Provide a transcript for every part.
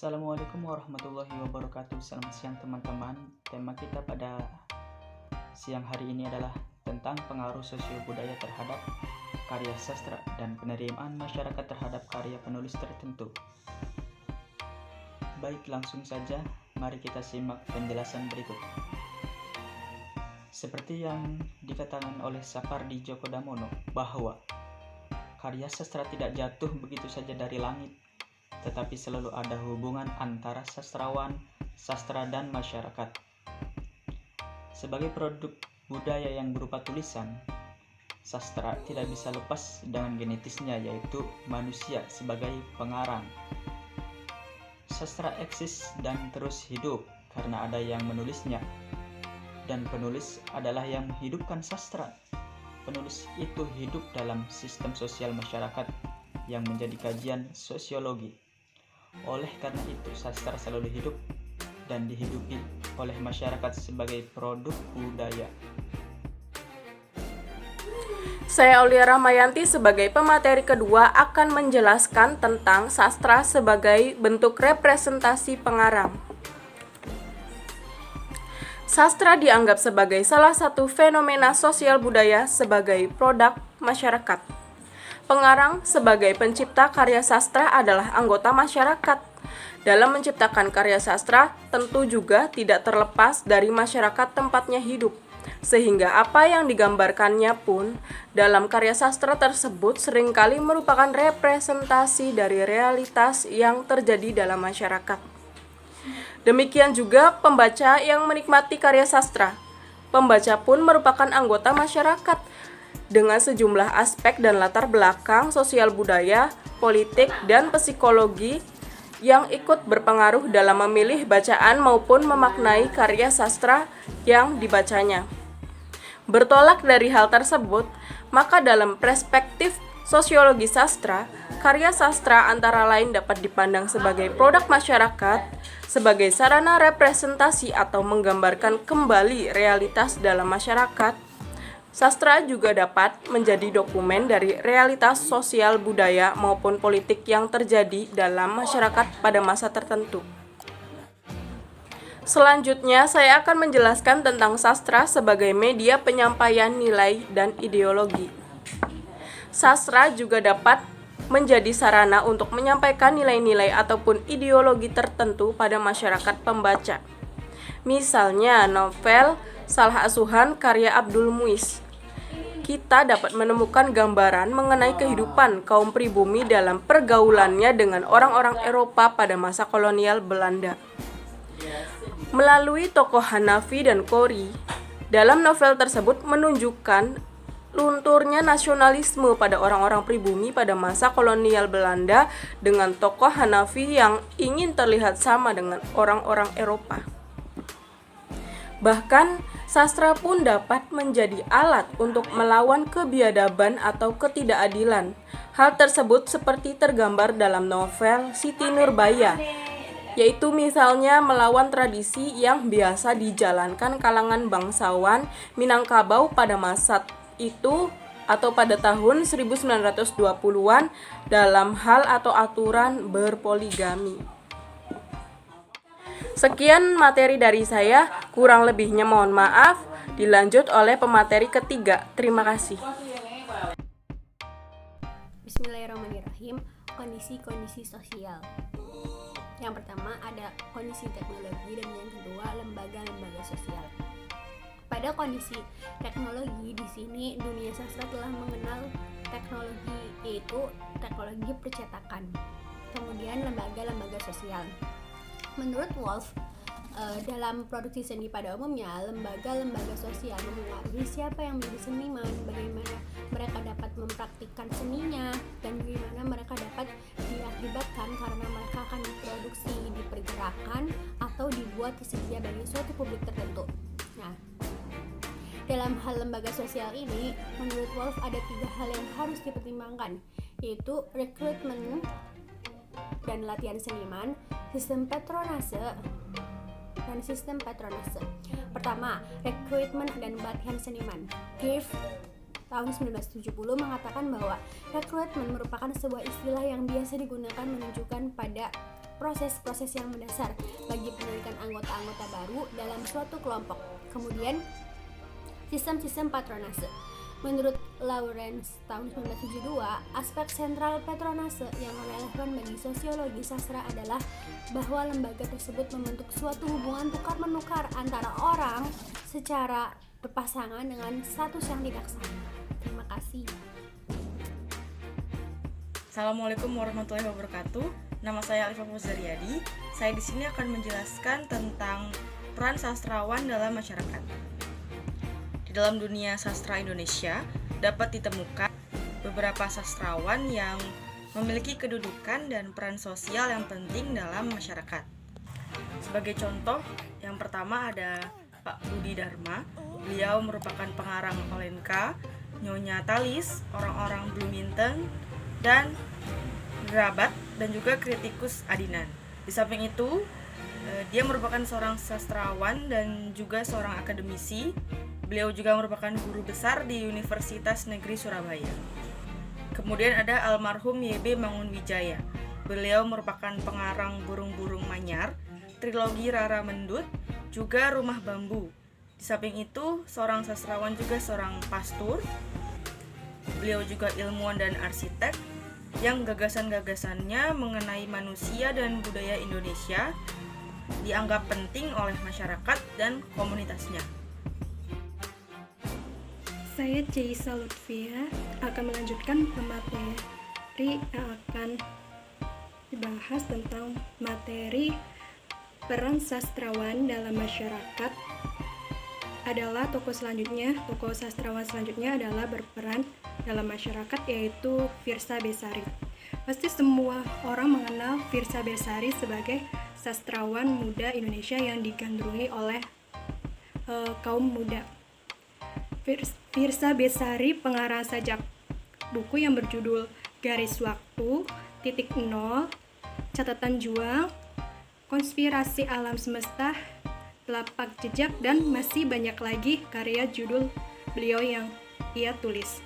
Assalamualaikum warahmatullahi wabarakatuh. Selamat siang teman-teman. Tema kita pada siang hari ini adalah tentang pengaruh sosial budaya terhadap karya sastra dan penerimaan masyarakat terhadap karya penulis tertentu. Baik, langsung saja mari kita simak penjelasan berikut. Seperti yang dikatakan oleh Sapardi Djoko Damono bahwa karya sastra tidak jatuh begitu saja dari langit, tetapi selalu ada hubungan antara sastrawan, sastra, dan masyarakat. Sebagai produk budaya yang berupa tulisan, sastra tidak bisa lepas dengan genetisnya, yaitu manusia sebagai pengarang. Sastra eksis dan terus hidup karena ada yang menulisnya, dan penulis adalah yang menghidupkan sastra. Penulis itu hidup dalam sistem sosial masyarakat yang menjadi kajian sosiologi. Oleh karena itu, sastra selalu hidup dan dihidupi oleh masyarakat sebagai produk budaya. Saya Aulia Rahmayanti sebagai pemateri kedua akan menjelaskan tentang sastra sebagai bentuk representasi pengarang. Sastra dianggap sebagai salah satu fenomena sosial budaya sebagai produk masyarakat. Pengarang sebagai pencipta karya sastra adalah anggota masyarakat. Dalam menciptakan karya sastra, tentu juga tidak terlepas dari masyarakat tempatnya hidup, sehingga apa yang digambarkannya pun dalam karya sastra tersebut seringkali merupakan representasi dari realitas yang terjadi dalam masyarakat. Demikian juga pembaca yang menikmati karya sastra. Pembaca pun merupakan anggota masyarakat dengan sejumlah aspek dan latar belakang sosial budaya, politik, dan psikologi yang ikut berpengaruh dalam memilih bacaan maupun memaknai karya sastra yang dibacanya. Bertolak dari hal tersebut, maka dalam perspektif sosiologi sastra, karya sastra antara lain dapat dipandang sebagai produk masyarakat, sebagai sarana representasi atau menggambarkan kembali realitas dalam masyarakat. Sastra juga dapat menjadi dokumen dari realitas sosial budaya maupun politik yang terjadi dalam masyarakat pada masa tertentu. Selanjutnya, saya akan menjelaskan tentang sastra sebagai media penyampaian nilai dan ideologi. Sastra juga dapat menjadi sarana untuk menyampaikan nilai-nilai ataupun ideologi tertentu pada masyarakat pembaca. Misalnya novel Salah Asuhan karya Abdul Muiz. Kita dapat menemukan gambaran mengenai kehidupan kaum pribumi dalam pergaulannya dengan orang-orang Eropa pada masa kolonial Belanda. Melalui tokoh Hanafi dan Khoury, dalam novel tersebut menunjukkan lunturnya nasionalisme pada orang-orang pribumi pada masa kolonial Belanda dengan tokoh Hanafi yang ingin terlihat sama dengan orang-orang Eropa. Bahkan, sastra pun dapat menjadi alat untuk melawan kebiadaban atau ketidakadilan. Hal tersebut seperti tergambar dalam novel Siti Nurbaya, yaitu misalnya melawan tradisi yang biasa dijalankan kalangan bangsawan Minangkabau pada masa itu atau pada tahun 1920-an dalam hal atau aturan berpoligami. Sekian materi dari saya, kurang lebihnya mohon maaf. Dilanjut oleh pemateri ketiga. Terima kasih. Bismillahirrahmanirrahim. Kondisi-kondisi sosial. Yang pertama ada kondisi teknologi dan yang kedua lembaga-lembaga sosial. Pada kondisi teknologi, di sini dunia sastra telah mengenal teknologi, yaitu teknologi percetakan. Kemudian lembaga-lembaga sosial. Menurut Woolf, dalam produksi seni pada umumnya, lembaga-lembaga sosial mempengaruhi siapa yang menjadi seniman, bagaimana mereka dapat mempraktikkan seninya, dan bagaimana mereka dapat diakibatkan karena mereka akan diproduksi, dipergerakan, atau dibuat tersedia bagi suatu publik tertentu. Nah, dalam hal lembaga sosial ini, menurut Woolf ada 3 hal yang harus dipertimbangkan, yaitu rekrutmen dan latihan seniman, sistem patronase, dan sistem patronase. Pertama, rekrutmen dan latihan seniman. Giff tahun 1970 mengatakan bahwa rekrutmen merupakan sebuah istilah yang biasa digunakan menunjukkan pada proses-proses yang mendasar bagi pendidikan anggota-anggota baru dalam suatu kelompok. Kemudian, sistem-sistem patronase. Menurut Lawrence tahun 1972, aspek sentral patronase yang relevan bagi sosiologi sastra adalah bahwa lembaga tersebut membentuk suatu hubungan tukar-menukar antara orang secara berpasangan dengan status yang tidak sama. Terima kasih. Assalamualaikum warahmatullahi wabarakatuh. Nama saya Alifah Fauzaryadi. Saya di sini akan menjelaskan tentang peran sastrawan dalam masyarakat. Di dalam dunia sastra Indonesia dapat ditemukan beberapa sastrawan yang memiliki kedudukan dan peran sosial yang penting dalam masyarakat. Sebagai contoh, yang pertama ada Pak Budi Dharma. Beliau merupakan pengarang Olenka, Nyonya Talis, Orang-orang Bloomington, dan Grabat, dan juga kritikus Adinan. Di samping itu, dia merupakan seorang sastrawan dan juga seorang akademisi. Beliau juga merupakan guru besar di Universitas Negeri Surabaya. Kemudian ada almarhum YB Mangunwijaya. Beliau merupakan pengarang Burung-burung Manyar, trilogi Rara Mendut, juga Rumah Bambu. Di samping itu, seorang sastrawan juga seorang pastor. Beliau juga ilmuwan dan arsitek yang gagasan-gagasannya mengenai manusia dan budaya Indonesia dianggap penting oleh masyarakat dan komunitasnya. Saya Ceisa Lutfia akan melanjutkan materi yang akan dibahas tentang materi peran sastrawan dalam masyarakat. Tokoh sastrawan selanjutnya adalah berperan dalam masyarakat, yaitu Firsa Besari. Pasti semua orang mengenal Firsa Besari sebagai sastrawan muda Indonesia yang digandrungi oleh kaum muda. Firsa Besari pengarang sajak buku yang berjudul Garis Waktu, Titik Nol, Catatan Juang, Konspirasi Alam Semesta, Telapak Jejak, dan masih banyak lagi karya judul beliau yang ia tulis.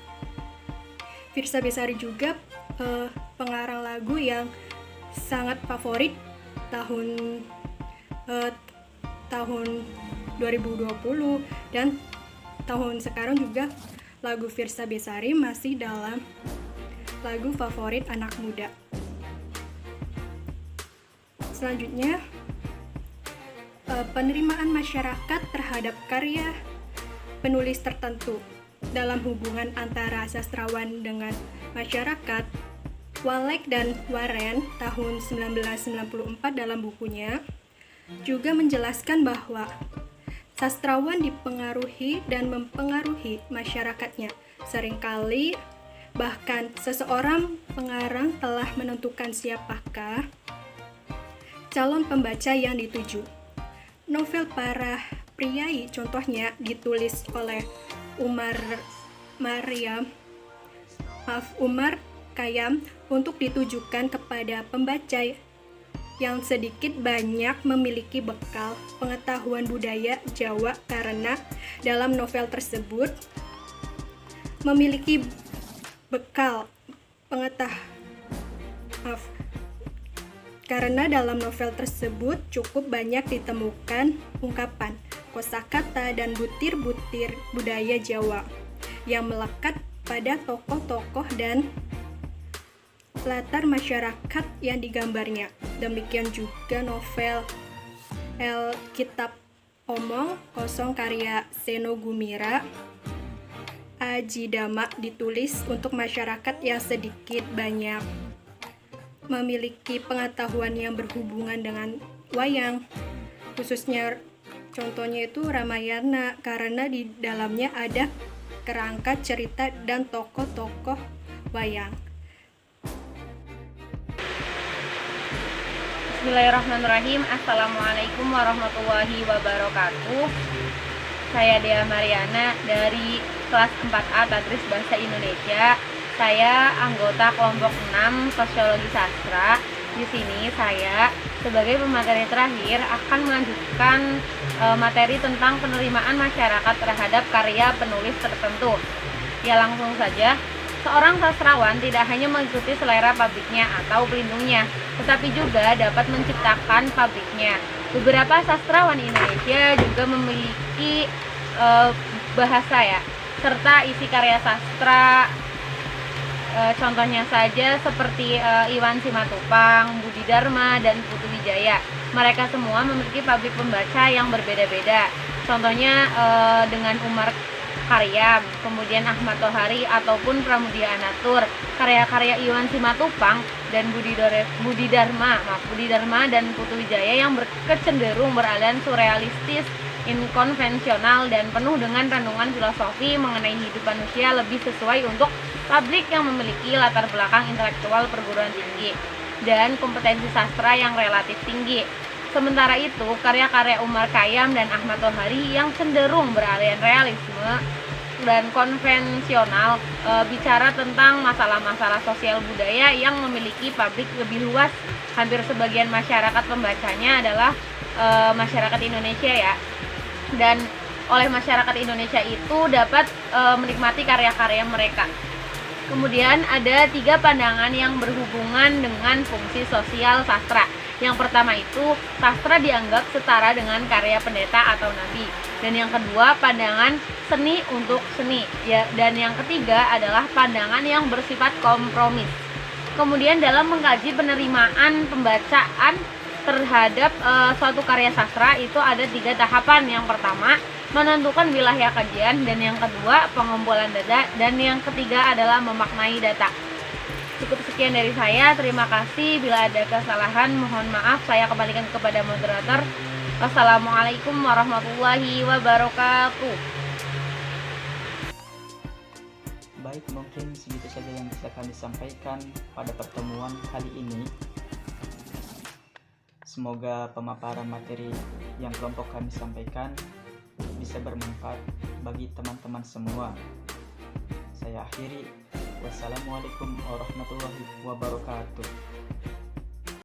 Firsa Besari juga pengarang lagu yang sangat favorit tahun 2020 dan tahun sekarang juga lagu Firsa Besari masih dalam lagu favorit anak muda. Selanjutnya, penerimaan masyarakat terhadap karya penulis tertentu. Dalam hubungan antara sastrawan dengan masyarakat, Walek dan Waren tahun 1994 dalam bukunya juga menjelaskan bahwa sastrawan dipengaruhi dan mempengaruhi masyarakatnya. Seringkali bahkan seseorang pengarang telah menentukan siapakah calon pembaca yang dituju. Novel para priai contohnya ditulis oleh Umar Khayyam untuk ditujukan kepada pembaca yang sedikit banyak memiliki bekal pengetahuan budaya Jawa, karena dalam novel tersebut memiliki bekal karena dalam novel tersebut cukup banyak ditemukan ungkapan, kosakata, dan butir-butir budaya Jawa yang melekat pada tokoh-tokoh dan latar masyarakat yang digambarnya. Demikian juga novel Kitab Omong Kosong karya Seno Gumira Ajidama ditulis untuk masyarakat yang sedikit banyak memiliki pengetahuan yang berhubungan dengan wayang, khususnya contohnya itu Ramayana, karena di dalamnya ada kerangka cerita dan tokoh-tokoh wayang. Bismillahirrahmanirrahim. Assalamualaikum warahmatullahi wabarakatuh. Saya Dea Mariana dari kelas 4A Tadris Bahasa Indonesia. Saya anggota kelompok 6 Sosiologi Sastra. Di sini saya sebagai pemateri terakhir akan melanjutkan materi tentang penerimaan masyarakat terhadap karya penulis tertentu. Ya, langsung saja. Seorang sastrawan tidak hanya mengikuti selera pabriknya atau pelindungnya, tetapi juga dapat menciptakan pabriknya. Beberapa sastrawan Indonesia juga memiliki bahasa ya, serta isi karya sastra. Contohnya saja seperti Iwan Simatupang, Budi Dharma, dan Putu Wijaya. Mereka semua memiliki pabrik pembaca yang berbeda-beda. Contohnya dengan Umar Khayyam, kemudian Ahmad Tohari ataupun Pramudia Anatur. Karya-karya Iwan Simatupang dan Budi Dharma dan Putu Wijaya yang berkecenderung beraliran surrealistis, inkonvensional, dan penuh dengan renungan filosofi mengenai hidup manusia lebih sesuai untuk pabrik yang memiliki latar belakang intelektual perguruan tinggi dan kompetensi sastra yang relatif tinggi. Sementara itu, karya-karya Umar Khayyam dan Ahmad Tohari yang cenderung beraliran realisme dan konvensional bicara tentang masalah-masalah sosial budaya yang memiliki publik lebih luas. Hampir sebagian masyarakat pembacanya adalah masyarakat Indonesia ya. Dan oleh masyarakat Indonesia itu dapat menikmati karya-karya mereka. Kemudian ada 3 pandangan yang berhubungan dengan fungsi sosial sastra. Yang pertama itu, sastra dianggap setara dengan karya pendeta atau nabi. Dan yang kedua, pandangan seni untuk seni. Ya, dan yang ketiga adalah pandangan yang bersifat kompromis. Kemudian dalam mengkaji penerimaan pembacaan terhadap suatu karya sastra itu ada 3 tahapan. Yang pertama, menentukan wilayah kajian, dan yang kedua, pengumpulan data, dan yang ketiga adalah memaknai data. Cukup sekian dari saya, terima kasih. Bila ada kesalahan, mohon maaf, saya kembalikan kepada moderator. Wassalamualaikum warahmatullahi wabarakatuh. Baik, mungkin segitu saja yang bisa kami sampaikan pada pertemuan kali ini. Semoga pemaparan materi yang kelompok kami sampaikan bisa bermanfaat bagi teman-teman semua. Saya akhiri. Wassalamualaikum warahmatullahi wabarakatuh.